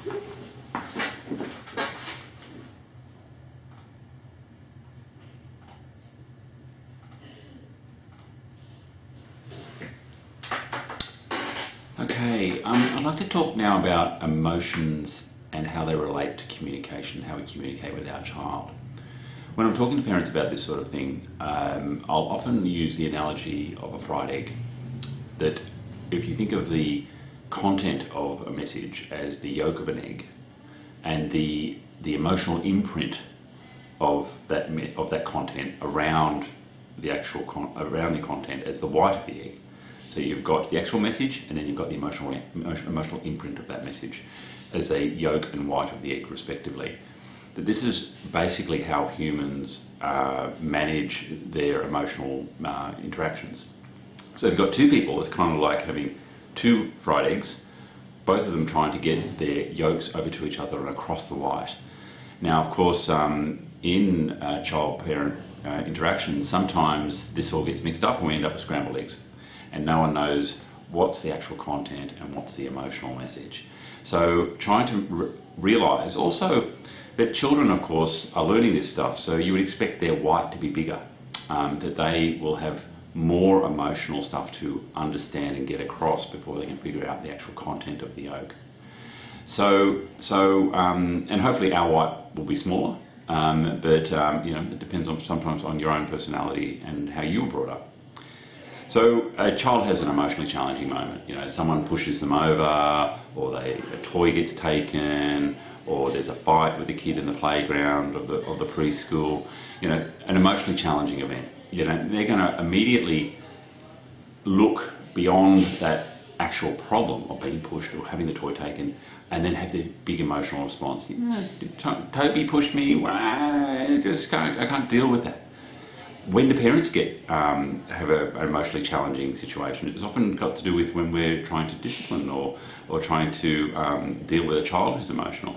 Okay, I'd like to talk now about emotions and how they relate to communication, how we communicate with our child. When I'm talking to parents about this sort of thing, I'll often use the analogy of a fried egg. That if you think of the content of a message as the yolk of an egg, and the emotional imprint of that content around the actual content as the white of the egg. So you've got the actual message, and then you've got the emotional imprint of that message as a yolk and white of the egg, respectively. That this is basically how humans manage their emotional interactions. So if you've got two people, it's kind of like having two fried eggs, both of them trying to get their yolks over to each other and across the white. Now, of course, in child-parent interactions, sometimes this all gets mixed up and we end up with scrambled eggs. And no one knows what's the actual content and what's the emotional message. So trying to realise also that children, of course, are learning this stuff, so you would expect their white to be bigger, that they will have more emotional stuff to understand and get across before they can figure out the actual content of the yolk. And hopefully our white will be smaller, but it depends on sometimes on your own personality and how you were brought up. So a child has an emotionally challenging moment. Someone pushes them over, or a toy gets taken, or there's a fight with a kid in the playground of the preschool. An emotionally challenging event. They're going to immediately look beyond that actual problem of being pushed or having the toy taken, and then have the big emotional response. Toby pushed me. I can't deal with that. When the parents have an emotionally challenging situation, it's often got to do with when we're trying to discipline or trying to deal with a child who's emotional.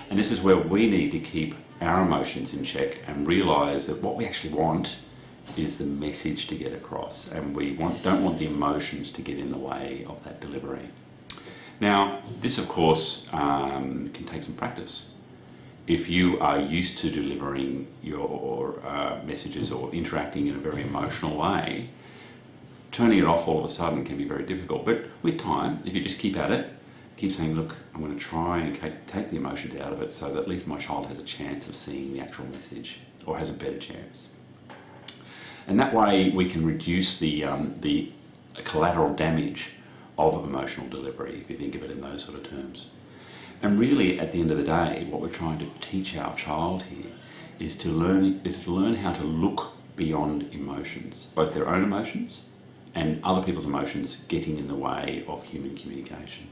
And this is where we need to keep our emotions in check and realise that what we actually want is the message to get across, and we don't want the emotions to get in the way of that delivery. Now, this of course can take some practice. If you are used to delivering your messages or interacting in a very emotional way, turning it off all of a sudden can be very difficult. But with time, if you just keep at it, keep saying, look, I'm going to try and take the emotions out of it so that at least my child has a chance of seeing the actual message, or has a better chance. And that way we can reduce the collateral damage of emotional delivery, if you think of it in those sort of terms. And really, at the end of the day, what we're trying to teach our child here is to learn how to look beyond emotions, both their own emotions and other people's emotions getting in the way of human communication.